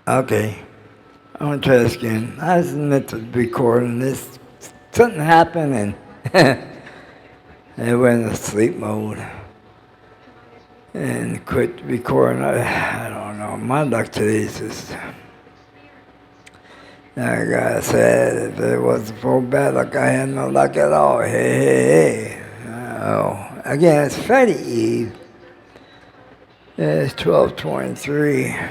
Okay, I'm gonna try this again. I was meant to record and this something happened and it went into sleep mode and quit recording. I don't know. My luck today is just. Like I said, if it wasn't for bad luck, I had no luck at all. Hey, hey, hey. Oh, again, it's Friday Eve. It's 12:23.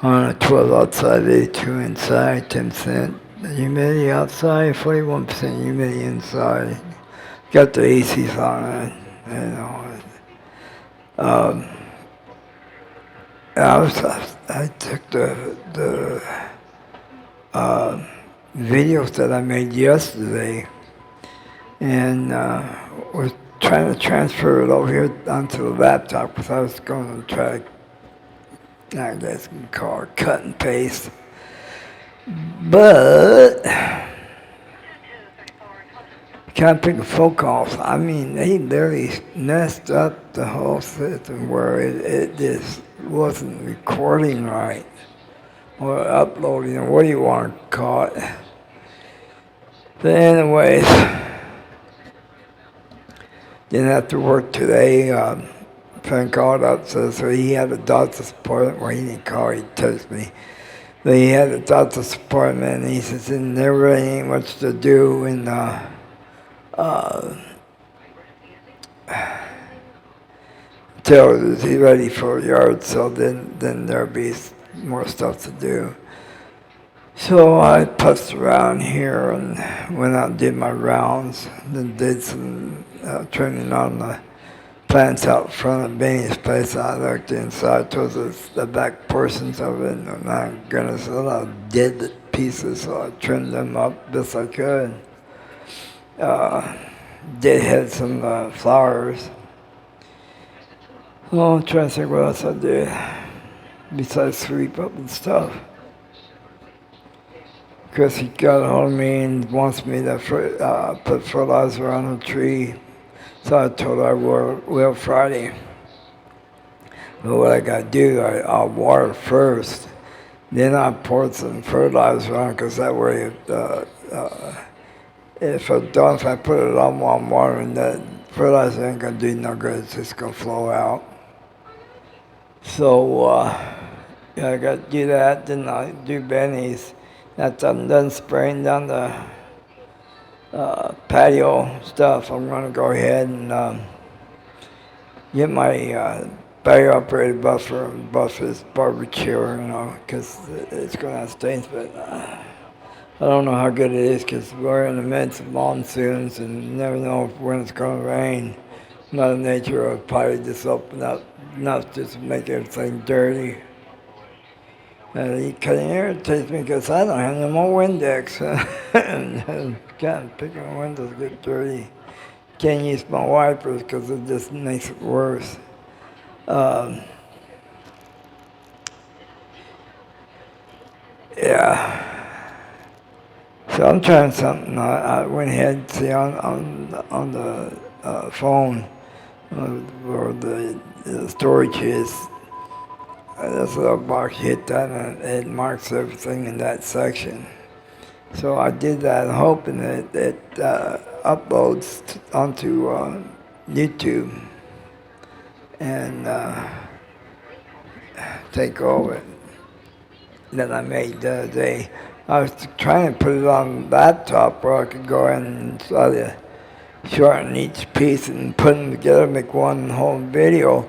On a 12 outside, 82 inside, 10% humidity outside, 41% humidity inside. Got the ACs on it, you know. Um, I took the videos that I made yesterday and was trying to transfer it over here onto the laptop because I was going to try, I guess you can call it cut and paste. But can't pick phone calls. I mean, they literally messed up the whole system where it just wasn't recording right or uploading or what do you want to call it. But anyways, didn't have to work today. Friend called up, so he had a doctor's appointment. Well, he didn't call, he texted me. But he had a doctor's appointment, and he says, and there really ain't much to do, and till he's ready for a yard, so then there'll be more stuff to do. So I putzed around here and went out and did my rounds, then did some trimming on the plants out front of Benny's place. I looked inside towards the back portions of it, and my goodness, a lot of dead pieces, so I trimmed them up best I could. Did have some flowers. Well, I'm trying to think what else I did besides sweep up and stuff. Chris, he got a hold of me and wants me to put fertilizer on the tree. So I told her I will Friday. But what I got to do, I'll water first. Then I pour some fertilizer on because that way, if I put it on while I'm watering, that fertilizer ain't going to do no good. It's just going to flow out. So yeah, I got to do that. Then I do Benny's. After I'm done spraying down the patio stuff, I'm going to go ahead and get my battery-operated buffer and buff this barbecue, because it's going to have stains. But I don't know how good it is because we're in the midst of monsoons and you never know when it's going to rain. Mother Nature will probably just open up enough just to make everything dirty. It kind of irritates me because I don't have no more Windex. And kind of picking windows get dirty. Can't use my wipers because it just makes it worse. Yeah. So I'm trying something. I went ahead and see on the phone where the storage is. This little box hit that and it marks everything in that section. So I did that hoping that it uploads onto YouTube and take over that I made the other day. I was trying to put it on the laptop where I could go in and sort of shorten each piece and put them together, make one whole video.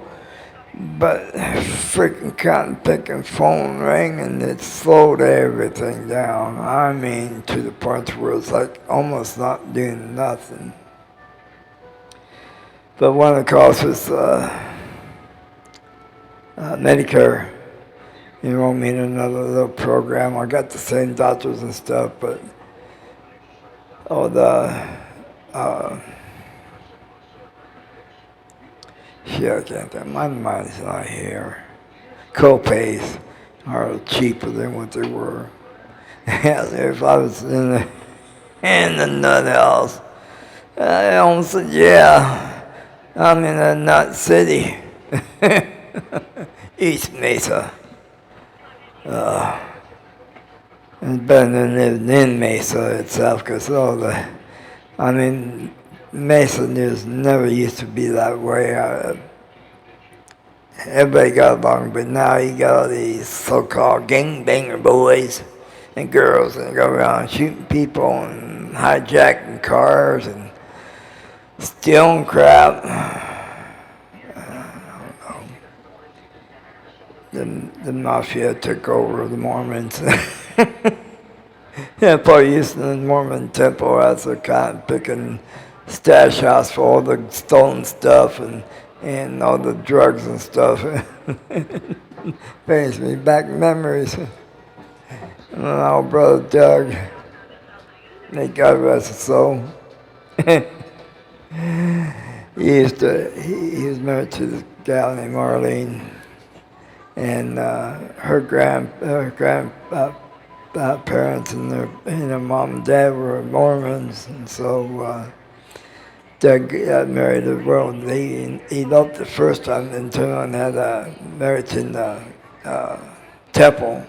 But freaking cotton picking phone rang and it slowed everything down. I mean, to the point where it's like almost not doing nothing. But one of the calls was Medicare. Enrolled me in another little program. I got the same doctors and stuff, but shit, I can't think. My mind's not here. Co-pays are cheaper than what they were. If I was in the nut house, I almost said, yeah, I'm in a nut city. East Mesa. It's better than living in Mesa itself, because Mesa News never used to be that way. Everybody got along, but now you got all these so-called gangbanger boys and girls and go around shooting people and hijacking cars and stealing crap. The mafia took over the Mormons. Yeah, probably using the Mormon temple as a cotton picking stash house for all the stolen stuff and all the drugs and stuff. Brings me back memories. And my old brother Doug, may God rest his soul. He was married to this gal named Marlene, and her grandparents and their mom and dad were Mormons, and so Doug got married as well. He loved the first time, and turned on had a marriage in the temple.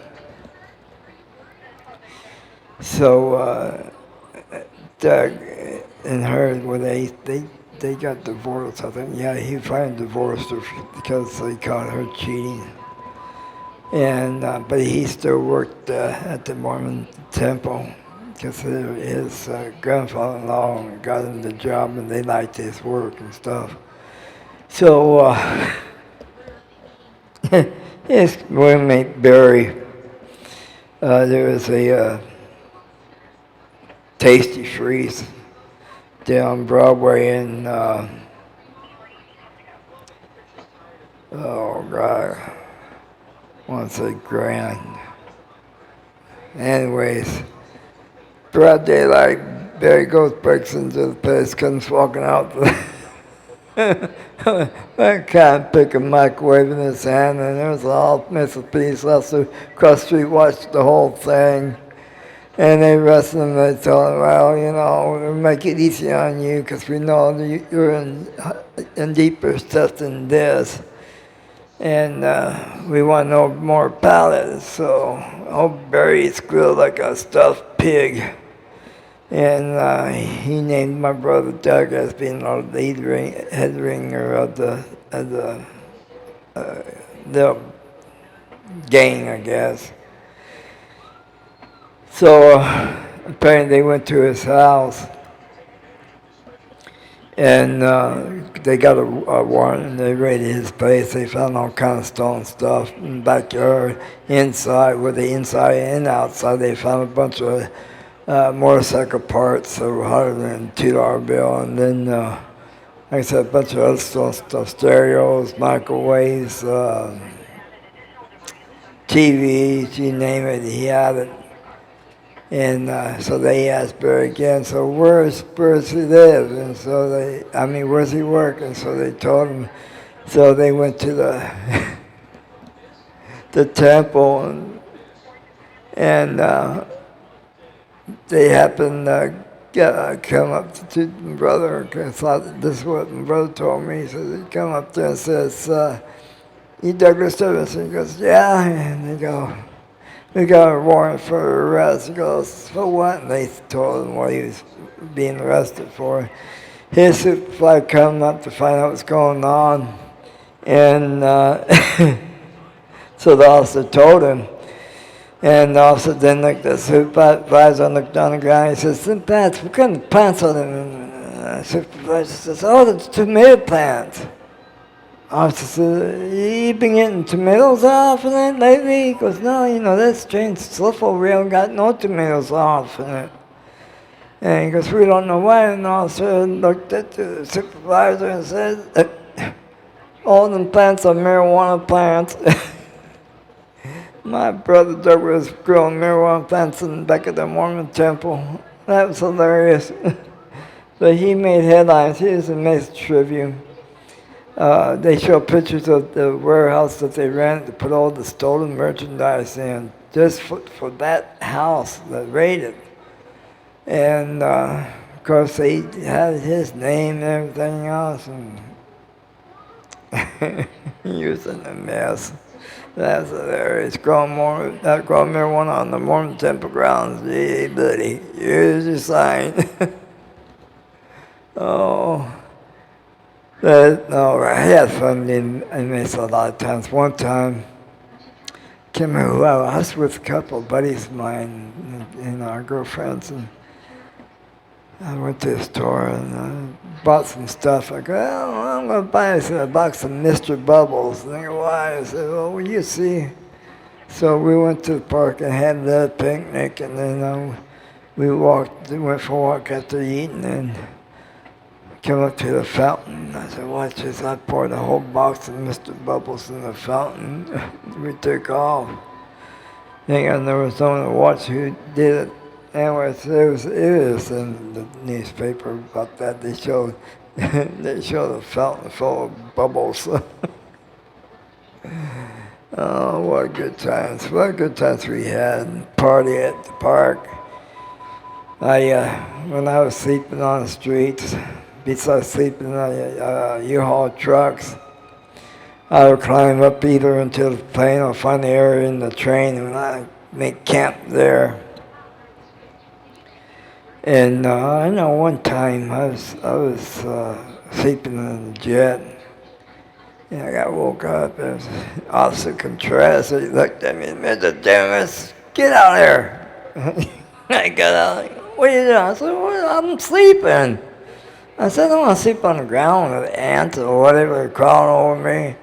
So Doug and her, well, they got divorced. I think, yeah, he finally divorced her because they caught her cheating. And but he still worked at the Mormon temple because his grandfather-in-law got him the job, and they liked his work and stuff. So his roommate Barry, there was a Tasty Freeze down Broadway in oh God, I want to say Grand. Anyways, broad daylight, Barry goes breaks into the place, comes walking out. I can't pick a microwave in his hand, and there was all Mrs. Peace Lester across the street watched the whole thing. And they arrested him. They told him, well, we'll make it easy on you because we know that you're in deeper stuff than this. And we want no more pallets. So old Barry squealed like a stuffed pig. And he named my brother Doug as being the head ringer of the gang, I guess. So apparently they went to his house, and they got a warrant, and they raided his place. They found all kind of stolen stuff in the backyard, inside, with the inside and outside. They found a bunch of motorcycle parts that were hotter than a $2 bill, and then, like I said, a bunch of other stolen stuff, stereos, microwaves, TVs, you name it, he had it. And so they asked Barry again, so where's he live? And so where's he work? And so they told him. So they went to the temple, and they happened to come up to my brother. I thought this is what my brother told me. He says, he come up there and says, you Douglas Stevenson? He goes, yeah. And they go, we got a warrant for arrest. He goes, for what? And they told him what he was being arrested for. His supervisor come up to find out what's going on. And so the officer told him. And the officer then looked at the supervisor and looked down the ground. He says, them plants, what kind of plants are them? And the supervisor says, oh, the tomato plants. Officer says, you been getting tomatoes off in it lately? He goes, no, that's strange stuff over here. Got no tomatoes off in it. And he goes, we don't know why. And the officer looked at the supervisor and said, all them plants are marijuana plants. My brother Doug was growing marijuana plants in the back of the Mormon temple. That was hilarious. But he made headlines. He was a Mesa Tribune. They show pictures of the warehouse that they rented to put all the stolen merchandise in, just for that house that raided. And of course they had his name and everything else, and he was in a mess. That's hilarious. Growing marijuana on the Mormon Temple grounds. Hey, buddy, here's your sign. Oh, but no, I had fun in Mesa a lot of times. One time, can't remember who I was with a couple of buddies of mine and our girlfriends, and I went to the store and bought some stuff. I go, oh, I'm going to buy a box of Mr. Bubbles. And they go, why? I said, well, you see. So we went to the park and had a picnic, and then we went for a walk after eating, and came up to the fountain. I said, watch this. I poured a whole box of Mr. Bubbles in the fountain. We took off. And there was someone to watch who did it. Anyway, so it was in the newspaper about that. They showed the fountain full of bubbles. Oh, what good times! What good times we had. Party at the park. When I was sleeping on the streets, besides sleeping on U-Haul trucks, I would climb up either into the plane or find the area in the train, and I make camp there. And I know one time I was sleeping in the jet, and I got woke up. It was Officer Contreras. He looked at me, Mr. Davis, get out of here. I got out. What are you doing? I said, well, I'm sleeping. I said, I don't want to sleep on the ground with ants or whatever crawling over me.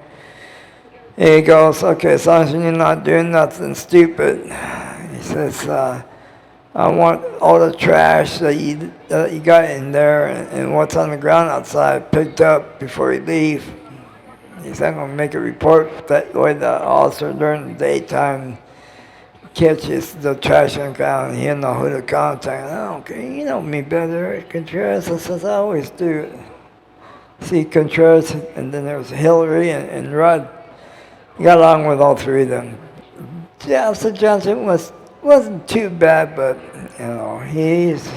He goes, okay, as long as you're not doing nothing stupid. He says, I want all the trash that you got in there and what's on the ground outside picked up before you leave. He said, I'm going to make a report that way the officer during the daytime catches the trash on the ground and he'll know who to contact. Okay, you know me better, Contreras. I says, I always do. See, Contreras, and then there was Hillary and Rudd. Got along with all three of them. Yeah, so Johnson wasn't too bad, but anyways.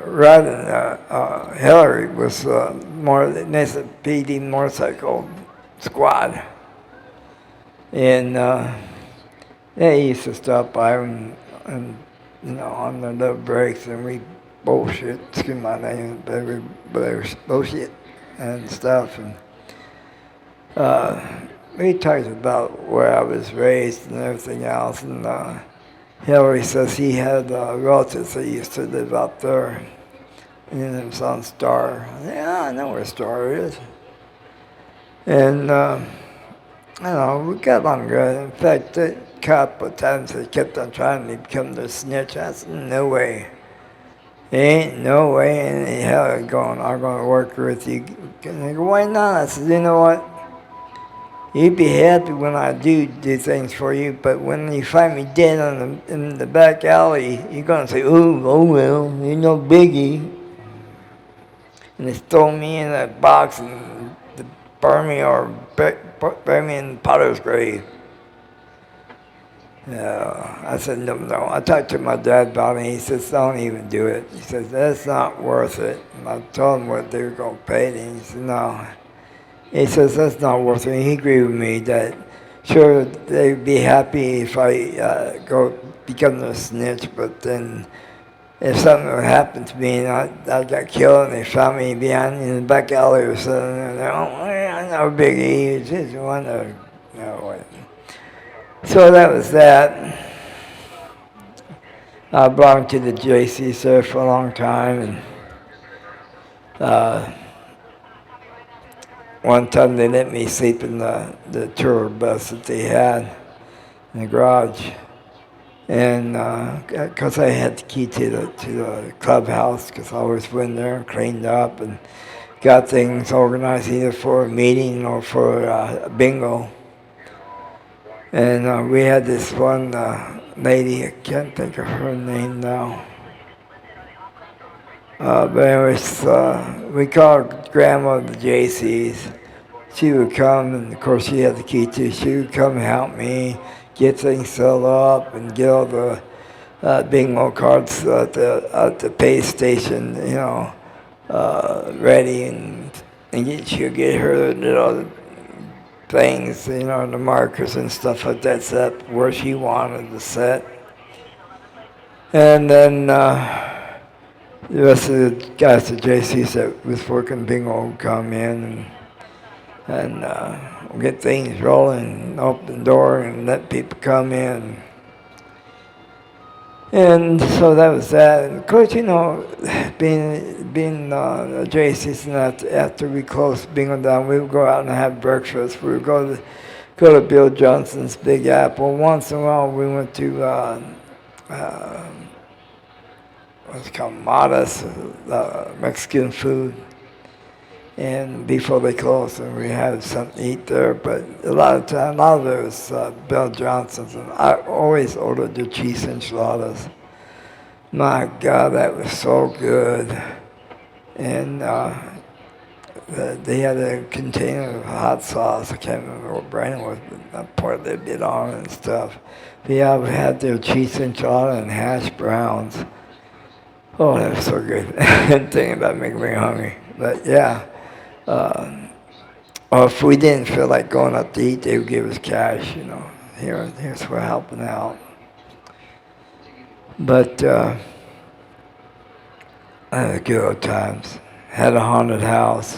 Rudd and Hillary was more they said PD motorcycle squad, and they used to stop by and on their little breaks, and we bullshit. Excuse my name, but they were bullshit and stuff, and we talked about where I was raised and everything else, and Hillary says he had relatives that used to live out there, and it was on Star. Yeah, I know where Star is. And, I don't know, we got along good. In fact, a couple of times they kept on trying to become their snitch. I said, no way. There ain't no way in hell I'm going to work with you. And they go, why not? I said, you know what? You'd be happy when I do things for you, but when you find me dead in the back alley, you're going to say, oh well, you're no biggie. And they throw me in that box and burn me in Potter's grave. I said, no. I talked to my dad about it, and he says, don't even do it. He says, that's not worth it. And I told him what they were going to pay, and he said, no. He says, that's not worth it. And he agreed with me that, sure, they'd be happy if I go become a snitch, but then if something would happen to me and I got killed and they found me behind in the back alley or something, and I'm no biggie, just one of, what. So that was that. I belonged to the JCs there for a long time, and one time they let me sleep in the tour bus that they had in the garage, and because I had the key to the clubhouse, because I always went there and cleaned up and got things organized either for a meeting or for a bingo. And we had this one lady, I can't think of her name now. But anyways, we called Grandma the JCs. She would come, and of course she had the key too. She would come and help me get things set up and get all the bingo cards at the pay station, ready. And she'll get her little things, the markers and stuff like that set where she wanted to set. And then the rest of the guys at JC's that was working bingo would come in and get things rolling, open the door and let people come in. And so that was that. And of course, being JC's, and after we closed bingo down, we would go out and have breakfast. We would go to Bill Johnson's Big Apple. Once in a while, we went to what's it called, Madas, Mexican food. And before they closed, and we had something to eat there. But a lot of it was Bill Johnson's, and I always ordered the cheese enchiladas. My God, that was so good. And they had a container of hot sauce. I can't remember what brand it was, but that part they did on it and stuff. But yeah, we had their cheese enchilada and hash browns. Oh, that was so good. Thinking about making me hungry. But yeah. Or if we didn't feel like going out to eat, they would give us cash, Here's for helping out. But I had good old times. Had a haunted house,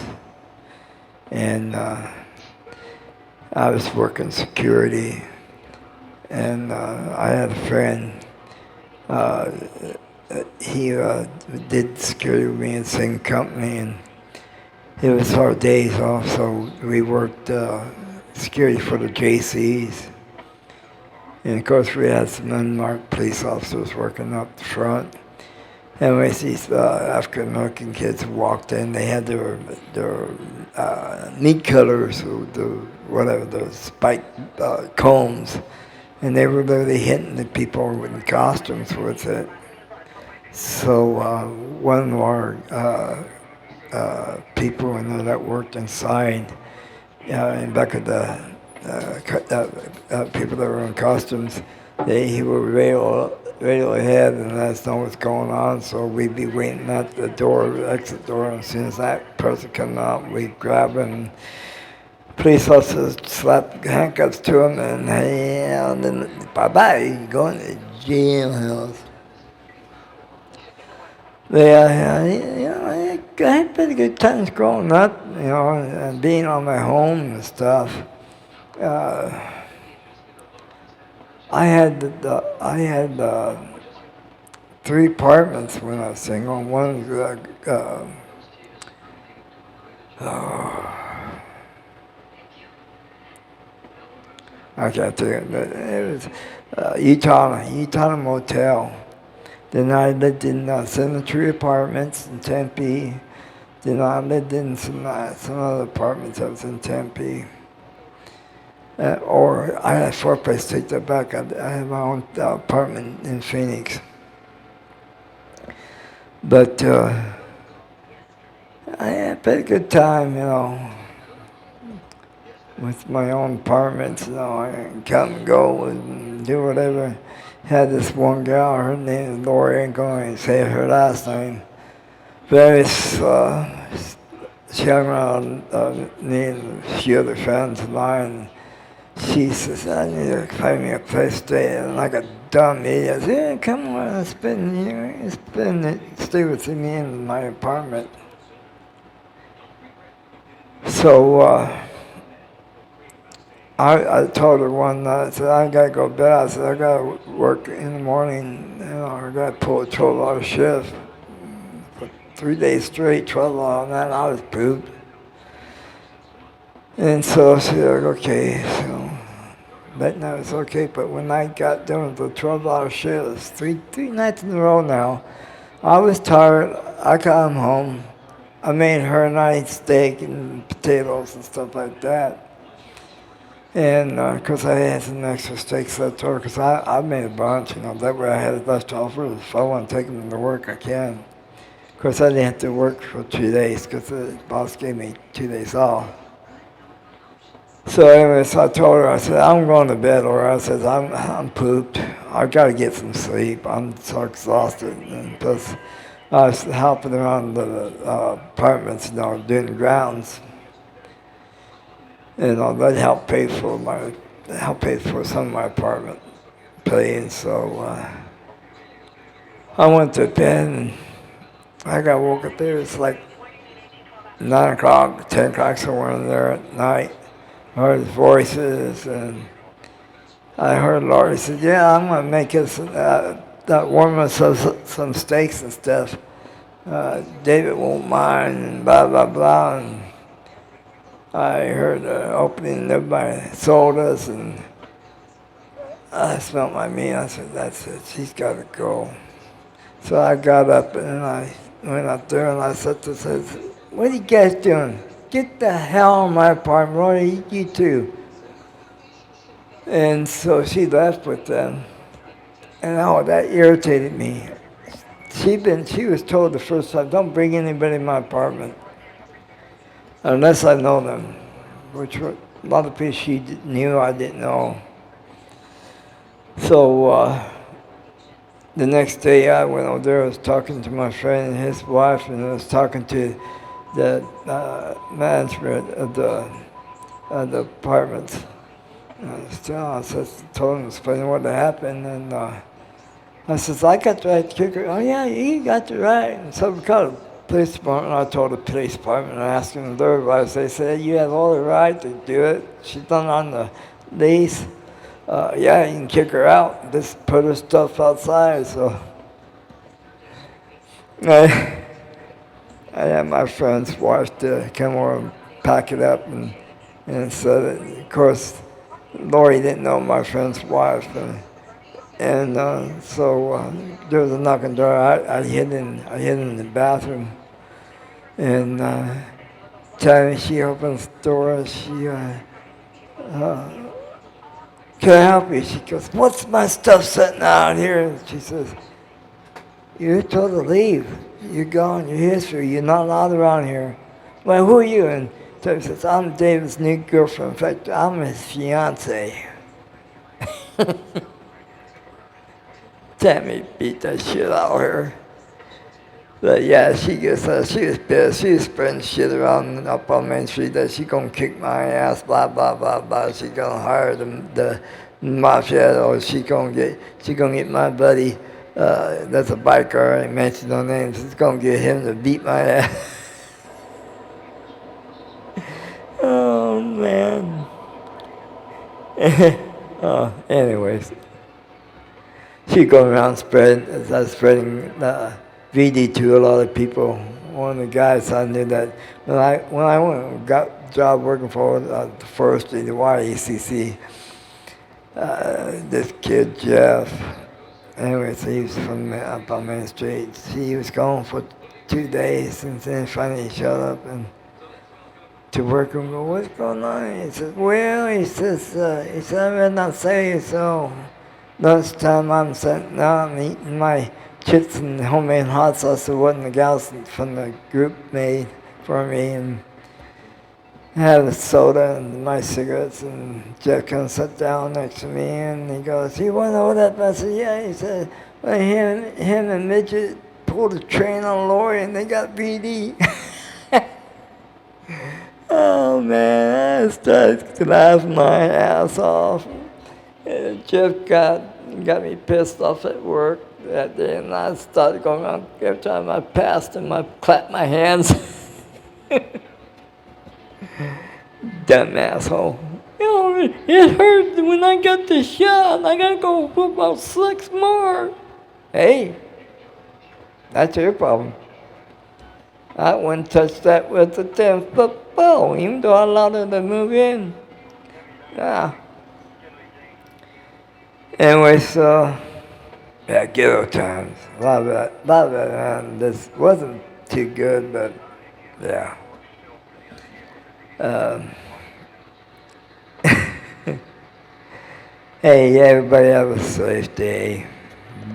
and I was working security, and I had a friend. He did security with me in the same company, and it was our days off, so we worked security for the JCs. And of course, we had some unmarked police officers working up the front. And we see African American kids who walked in. They had their meat cutters, or those spike combs, and they were literally hitting the people with costumes with it. So one of our people that worked inside, and back at the people that were in costumes, he would radio ahead and let us know what's going on. So we'd be waiting at the exit door, and as soon as that person come out, we'd grab him. Police officers slap handcuffs to him, and then bye-bye, you're going to jailhouse. I had pretty good times growing up, and being on my home and stuff. I had 3 apartments when I was single. One was I can't tell you, but it was Utah Motel. Then I lived in Cemetery Apartments in Tempe. Then I lived in some other apartments that was in Tempe. Or I had 4 places, take that back. I had my own apartment in Phoenix. But I had a pretty good time, with my own apartments. I can come and go and do whatever. Had this one gal, her name is Lori, ain't going to say her last name. Very, she hung around me and a few other friends of mine. She says, I need to find me a place to stay. And like a dumb idiot, I said, yeah, come on, stay with me in my apartment. So I told her one night, I said, I got to go to bed. I said, I got to work in the morning. I got to pull a 12-hour shift. For 3 days straight, 12 hours, and I was pooped. And so she said, okay. So that night was okay, but when I got done with the 12-hour shift, it was three nights in a row now. I was tired. I got home. I made her and I steak and potatoes and stuff like that. And because I had some extra steaks left over, because I made a bunch, that way I had it left over. If I want to take them to work, I can. Of course, I didn't have to work for 2 days because the boss gave me 2 days off. So anyway, so I told her, I said, I'm going to bed, or I said, I'm pooped. I've got to get some sleep. I'm so exhausted. And plus, I was helping around the apartments, doing the grounds. that help pay for some of my apartment pay. So I went to bed and I got woke up there. It's like 9 o'clock, 10 o'clock, somewhere in there at night. I heard voices, and I heard Laurie said, "Yeah, I'm going to make us that woman some steaks and stuff. David won't mind," and blah, blah, blah. And I heard the opening, everybody sold us, and I smelled my meat. I said, "That's it, she's got to go." So I got up and I went up there and I said to her, "What are you guys doing? Get the hell out of my apartment, Roy, you too." And so she left with them. And that irritated me. She was told the first time, "Don't bring anybody in my apartment unless I know them," which were a lot of people she knew I didn't know. So the next day I went over there, I was talking to my friend and his wife, and I was talking to the management of the apartments. I told him, explaining what had happened, and I says, "I got the right to kick her." "Oh yeah, you got the right." And so we called the police department. I told the police department and asked them their advice. They said, "You have all the right to do it. She's done on the lease. Yeah, you can kick her out. Just put her stuff outside." So I had my friend's wife to come over and pack it up, and so of course Lori didn't know my friend's wife, and so there was a knock on the door. I hid in the bathroom, and time she opens the door, "Can I help you?" She goes, "What's my stuff sitting out here?" And she says, "You're told to leave. You're gone. Your history. You're not allowed around here." "Well, who are you?" And Tammy says, "I'm David's new girlfriend. In fact, I'm his fiance." Tammy beat that shit out of her. But yeah, she was pissed. She was spreading shit around up on Main Street that she gonna kick my ass, blah blah blah blah. She gonna hire the mafia, or she gonna get my buddy. That's a biker. I ain't mentioned no names. She's gonna get him to beat my ass. Oh man. Anyways, she going around spreading VD to a lot of people. One of the guys I knew that when I went and got a job working for the first in the YACC, this kid Jeff. Anyways, he was from up on Main Street. He was gone for 2 days, and then finally he showed up and to work and go, "What's going on?" He says, "Well," he says, "I better not say so. Lunchtime I'm sitting down and eating my chips and homemade hot sauce that wasn't the gals from the group made for me, and had a soda and my cigarettes, and Jeff comes sit down next to me and he goes, "You want to know that?" I said, "Yeah." He said, "Well, him and Midget pulled a train on Lori and they got BD." Oh man, I started laughing my ass off. And Jeff got me pissed off at work that day, and I started going around every time I passed him, I clapped my hands. Dumb asshole. "You know, it hurt when I got the shot. I gotta go for about 6 more. Hey, that's your problem. I wouldn't touch that with a 10-foot pole, even though I allowed her to move in. Yeah. Anyway, so, yeah, ghetto times. A lot of that, man. This wasn't too good, but yeah. Hey, everybody have a safe day.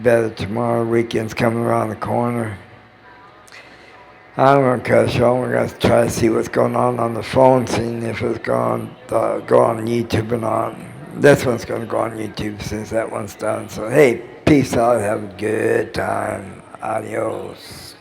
Better tomorrow. Weekend's coming around the corner. I'm going to cut short. We're going to try to see what's going on the phone scene, if it's going to go on YouTube or not. This one's going to go on YouTube since that one's done. So, hey, peace out. Have a good time. Adios.